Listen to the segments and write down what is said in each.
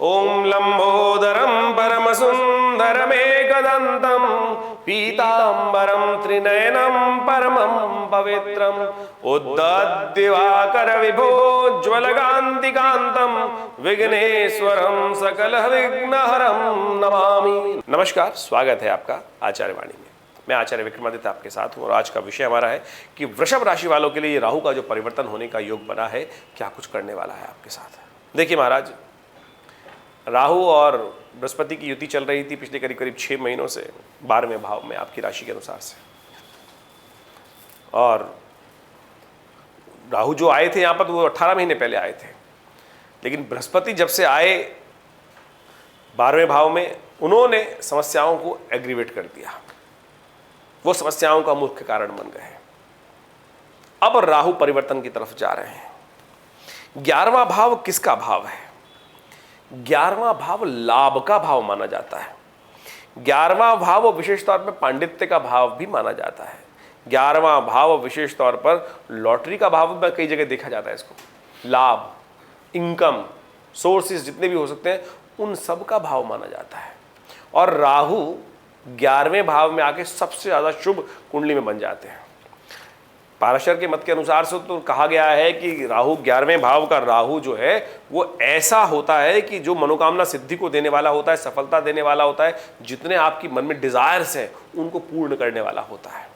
ओम लंबोदरम परमसुंदरमेकदंतम पीतांबरम त्रिनयनम परमं पवित्रम उद्धद्दिवाकर विभोज्वलकांतिकांतम विघ्नेश्वरम सकल विघ्नहरम नमामि। नमस्कार, स्वागत है आपका आचार्यवाणी में। मैं आचार्य विक्रमादित्य आपके साथ हूँ और आज का विषय हमारा है कि वृषभ राशि वालों के लिए राहु का जो परिवर्तन होने का योग बना है, क्या कुछ करने वाला है आपके साथ। देखिए महाराज, राहु और बृहस्पति की युति चल रही थी पिछले करीब करीब 6 महीनों से 12वें भाव में आपकी राशि के अनुसार से। और राहु जो आए थे यहाँ पर, वो 18 महीने पहले आए थे, लेकिन बृहस्पति जब से आए 12वें भाव में, उन्होंने समस्याओं को एग्रीवेट कर दिया। वो समस्याओं का मुख्य कारण बन गए। अब राहु परिवर्तन की तरफ जा रहे हैं। 11वां भाव किसका भाव है? 11वां भाव लाभ का भाव माना जाता है। 11वां भाव विशेष तौर पर पांडित्य का भाव भी माना जाता है। 11वां भाव विशेष तौर पर लॉटरी का भाव भी कई जगह देखा जाता है। इसको लाभ, इनकम सोर्सेज जितने भी हो सकते हैं, उन सब का भाव माना जाता है। और राहु 11वें भाव में आके सबसे ज्यादा शुभ कुंडली में बन जाते हैं। पाराशर के मत के अनुसार से तो कहा गया है कि राहु 11वें भाव का राहु जो है वो ऐसा होता है कि जो मनोकामना सिद्धि को देने वाला होता है, सफलता देने वाला होता है, जितने आपकी मन में डिजायर्स हैं उनको पूर्ण करने वाला होता है।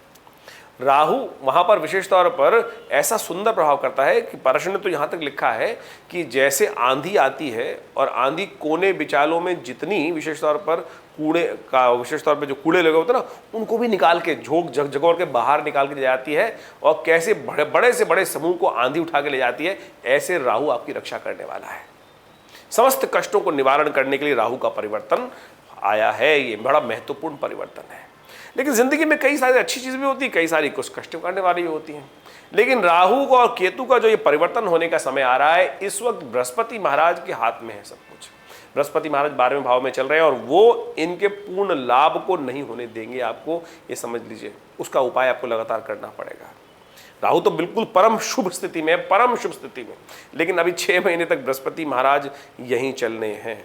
राहु वहां पर विशेष तौर पर ऐसा सुंदर प्रभाव करता है कि पाराशर ने तो यहां तक लिखा है कि जैसे आंधी आती है और आंधी कोने बिचालों में जितनी विशेष तौर पर कूड़े का विशेष तौर पे जो कूड़े लगे होते हैं ना, उनको भी निकाल के झोंक जगोर के बाहर निकाल के ले जाती है, और कैसे बड़े से बड़े समूह को आंधी उठा के ले जाती है, ऐसे राहु आपकी रक्षा करने वाला है। समस्त कष्टों को निवारण करने के लिए राहु का परिवर्तन आया है। ये बड़ा महत्वपूर्ण परिवर्तन है। लेकिन जिंदगी में कई सारी अच्छी चीज भी होती है, कई सारी कुछ कष्ट करने वाली भी होती हैं। लेकिन राहु और केतु का जो ये परिवर्तन होने का समय आ रहा है, इस वक्त बृहस्पति महाराज के हाथ में है सब कुछ। बृहस्पति महाराज 12वें भाव में चल रहे हैं और वो इनके पूर्ण लाभ को नहीं होने देंगे। आपको ये समझ लीजिए, उसका उपाय आपको लगातार करना पड़ेगा। राहु तो बिल्कुल परम शुभ स्थिति में, परम शुभ स्थिति में, लेकिन अभी 6 महीने तक बृहस्पति महाराज यहीं चलने हैं,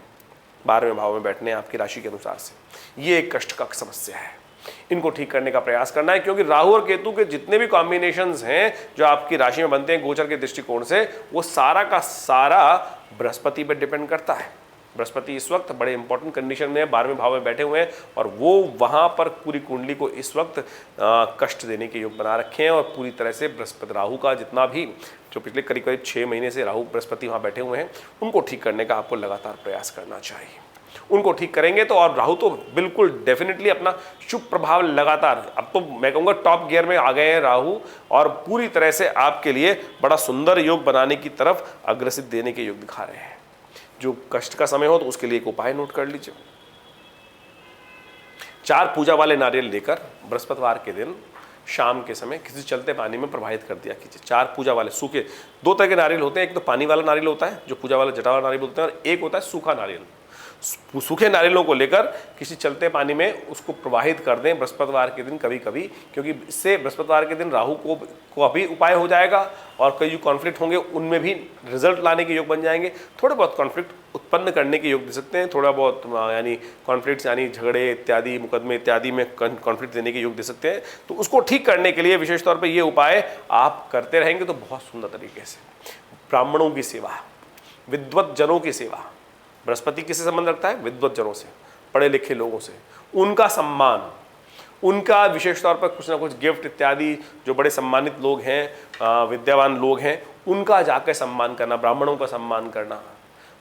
12वें भाव में बैठने आपकी राशि के अनुसार से। ये एक कष्ट का समस्या है, इनको ठीक करने का प्रयास करना है। क्योंकि राहु और केतु के जितने भी कॉम्बिनेशंस हैं जो आपकी राशि में बनते हैं गोचर के दृष्टिकोण से, वो सारा का सारा बृहस्पति पर डिपेंड करता है। बृहस्पति इस वक्त बड़े इंपॉर्टेंट कंडीशन में 12वें भाव में बैठे हुए हैं और वो वहां पर पूरी कुंडली को इस वक्त कष्ट देने के योग बना रखे हैं। और पूरी तरह से बृहस्पति राहु का जितना भी जो पिछले करीब करीब 6 महीने से राहु बृहस्पति वहां बैठे हुए हैं, उनको ठीक करने का आपको लगातार प्रयास करना चाहिए। उनको ठीक करेंगे तो, और राहु तो बिल्कुल डेफिनेटली अपना शुभ प्रभाव लगातार, अब तो मैं कहूँगा टॉप गियर में आ गए हैं राहु, और पूरी तरह से आपके लिए बड़ा सुंदर योग बनाने की तरफ अग्रसित देने के योग दिखा रहे हैं। जो कष्ट का समय हो तो उसके लिए एक उपाय नोट कर लीजिए। 4 पूजा वाले नारियल लेकर बृहस्पतिवार के दिन शाम के समय किसी चलते पानी में प्रवाहित कर दिया कीजिए। 4 पूजा वाले सूखे, 2 तरह के नारियल होते हैं। एक तो पानी वाला नारियल होता है जो पूजा वाला जटा वाला नारियल बोलते हैं, और एक होता है सूखा नारियल। सूखे नारियलों को लेकर किसी चलते पानी में उसको प्रवाहित कर दें बृहस्पतिवार के दिन कभी कभी, क्योंकि इससे बृहस्पतिवार के दिन राहु को भी उपाय हो जाएगा और कई जो कॉन्फ्लिक्ट होंगे उनमें भी रिजल्ट लाने के योग बन जाएंगे। थोड़े बहुत कॉन्फ्लिक्ट उत्पन्न करने के योग दे सकते हैं, थोड़ा बहुत यानी कॉन्फ्लिक्ट्स यानी झगड़े इत्यादि, मुकदमे इत्यादि में कॉन्फ्लिक्ट देने के योग दे सकते हैं। तो उसको ठीक करने के लिए विशेष तौर पर ये उपाय आप करते रहेंगे तो बहुत सुंदर तरीके से। ब्राह्मणों की सेवा, विद्वत जनों की सेवा। बृहस्पति किससे संबंध रखता है? विद्वत जनों से, पढ़े लिखे लोगों से। उनका सम्मान, उनका विशेष तौर पर कुछ ना कुछ गिफ्ट इत्यादि, जो बड़े सम्मानित लोग हैं, विद्यावान लोग हैं, उनका जाकर सम्मान करना, ब्राह्मणों का सम्मान करना,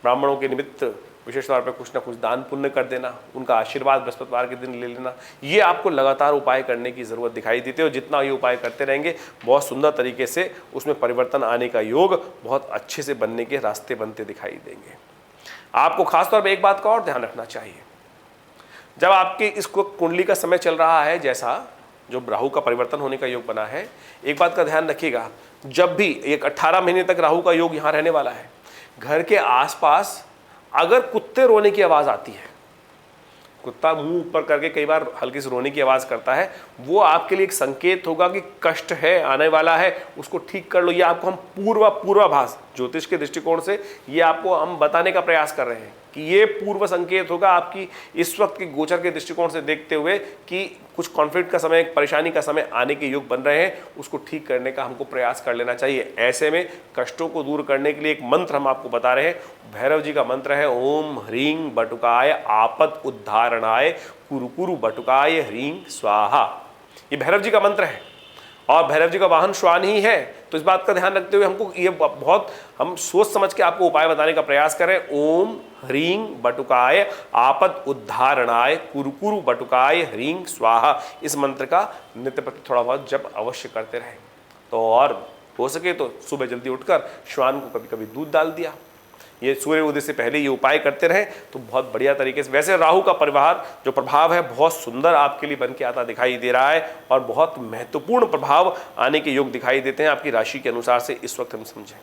ब्राह्मणों के निमित्त विशेष तौर पर कुछ ना कुछ दान पुण्य कर देना, उनका आशीर्वाद बृहस्पतिवार के दिन ले लेना। ये आपको लगातार उपाय करने की जरूरत दिखाई देती है, और जितना ये उपाय करते रहेंगे बहुत सुंदर तरीके से उसमें परिवर्तन आने का योग बहुत अच्छे से बनने के रास्ते बनते दिखाई देंगे। आपको खासतौर पर एक बात का और ध्यान रखना चाहिए, जब आपकी इस कुंडली का समय चल रहा है, जैसा जो राहु का परिवर्तन होने का योग बना है, एक बात का ध्यान रखिएगा, जब भी एक 18 महीने तक राहु का योग यहाँ रहने वाला है, घर के आसपास अगर कुत्ते रोने की आवाज आती है, कुत्ता मुंह ऊपर करके कई बार हल्की सी रोने की आवाज करता है, वो आपके लिए एक संकेत होगा कि कष्ट है, आने वाला है, उसको ठीक कर लो। ये आपको हम पूर्वाभास ज्योतिष के दृष्टिकोण से ये आपको हम बताने का प्रयास कर रहे हैं कि ये पूर्व संकेत होगा आपकी इस वक्त के गोचर के दृष्टिकोण से देखते हुए कि कुछ कॉन्फ्लिक्ट का समय, परेशानी का समय आने के योग बन रहे हैं, उसको ठीक करने का हमको प्रयास कर लेना चाहिए। ऐसे में कष्टों को दूर करने के लिए एक मंत्र हम आपको बता रहे हैं। भैरव जी का मंत्र है ओम ह्रीं बटुकाय आपद उद्धारणाय कुरु बटुकाय ह्रीं स्वाहा। ये भैरव जी का मंत्र है और भैरव जी का वाहन श्वान ही है। तो इस बात का ध्यान रखते हुए हमको ये बहुत हम सोच समझ के आपको उपाय बताने का प्रयास करें। ओम ह्रीं बटुकाय आपद उद्धारणाय कुरु बटुकाय ह्रीं स्वाहा। इस मंत्र का नित्य प्रति थोड़ा बहुत जब अवश्य करते रहें। तो और हो सके तो सुबह जल्दी उठकर श्वान को कभी कभी दूध डाल दिया, ये सूर्य उदय से पहले ये उपाय करते रहें तो बहुत बढ़िया तरीके से। वैसे राहु का परिवार जो प्रभाव है बहुत सुंदर आपके लिए बन के आता दिखाई दे रहा है और बहुत महत्वपूर्ण प्रभाव आने के योग दिखाई देते हैं आपकी राशि के अनुसार से इस वक्त हम समझें।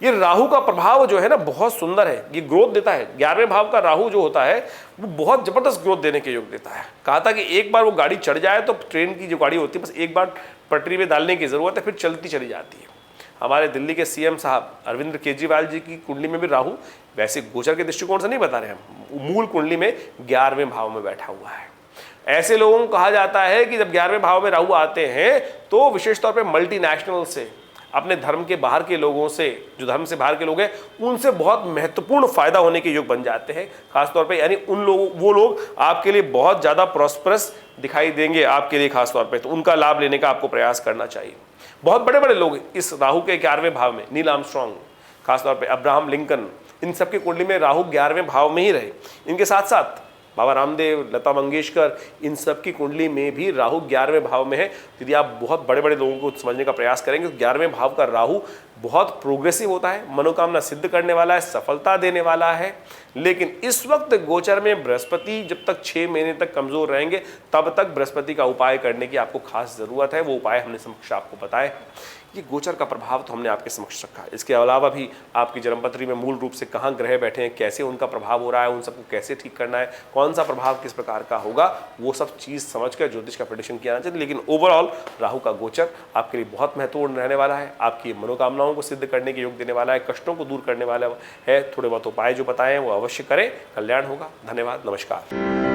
ये राहु का प्रभाव जो है ना बहुत सुंदर है, ये ग्रोथ देता है। 11वें भाव का राहु जो होता है वो बहुत जबरदस्त ग्रोथ देने के योग देता है। कहा था कि एक बार वो गाड़ी चढ़ जाए तो ट्रेन की जो गाड़ी होती है बस एक बार पटरी में डालने की जरूरत है, फिर चलती चली जाती है। हमारे दिल्ली के सीएम साहब अरविंद केजरीवाल जी की कुंडली में भी राहु, वैसे गोचर के दृष्टिकोण से नहीं बता रहे हम, मूल कुंडली में 11वें भाव में बैठा हुआ है। ऐसे लोगों को कहा जाता है कि जब 11वें भाव में राहु आते हैं तो विशेष तौर पे मल्टीनेशनल से, अपने धर्म के बाहर के लोगों से, जो धर्म से बाहर के लोग हैं उनसे बहुत महत्वपूर्ण फायदा होने के योग बन जाते हैं। खासतौर पे यानी उन लोगों, वो लोग आपके लिए बहुत ज़्यादा प्रॉस्परस दिखाई देंगे आपके लिए खासतौर पे, तो उनका लाभ लेने का आपको प्रयास करना चाहिए। बहुत बड़े बड़े लोग इस राहु के 11वें भाव में, नील आर्मस्ट्रॉन्ग, खासतौर पे अब्राहम लिंकन, इन सबकी कुंडली में राहु 11वें भाव में ही रहे। इनके साथ साथ बाबा रामदेव, लता मंगेशकर, इन सब की कुंडली में भी राहु 11वें भाव में है। यदि आप बहुत बड़े बड़े लोगों को समझने का प्रयास करेंगे तो 11वें भाव का राहु बहुत प्रोग्रेसिव होता है, मनोकामना सिद्ध करने वाला है, सफलता देने वाला है। लेकिन इस वक्त गोचर में बृहस्पति जब तक 6 महीने तक कमजोर रहेंगे तब तक बृहस्पति का उपाय करने की आपको खास जरूरत है। वो उपाय हमने समक्ष आपको बताए। ये गोचर का प्रभाव तो हमने आपके समक्ष रखा है। इसके अलावा भी आपकी जन्मपत्री में मूल रूप से कहाँ ग्रह बैठे हैं, कैसे उनका प्रभाव हो रहा है, उन सबको कैसे ठीक करना है, कौन सा प्रभाव किस प्रकार का होगा, वो सब चीज़ समझ कर ज्योतिष का प्रेडिक्शन किया जाना चाहिए। लेकिन ओवरऑल राहु का गोचर आपके लिए बहुत महत्वपूर्ण रहने वाला है, आपकी मनोकामनाओं को सिद्ध करने के योग देने वाला है, कष्टों को दूर करने वाला है। थोड़े बहुत उपाय जो बताए हैं वो अवश्य करें, कल्याण होगा। धन्यवाद, नमस्कार।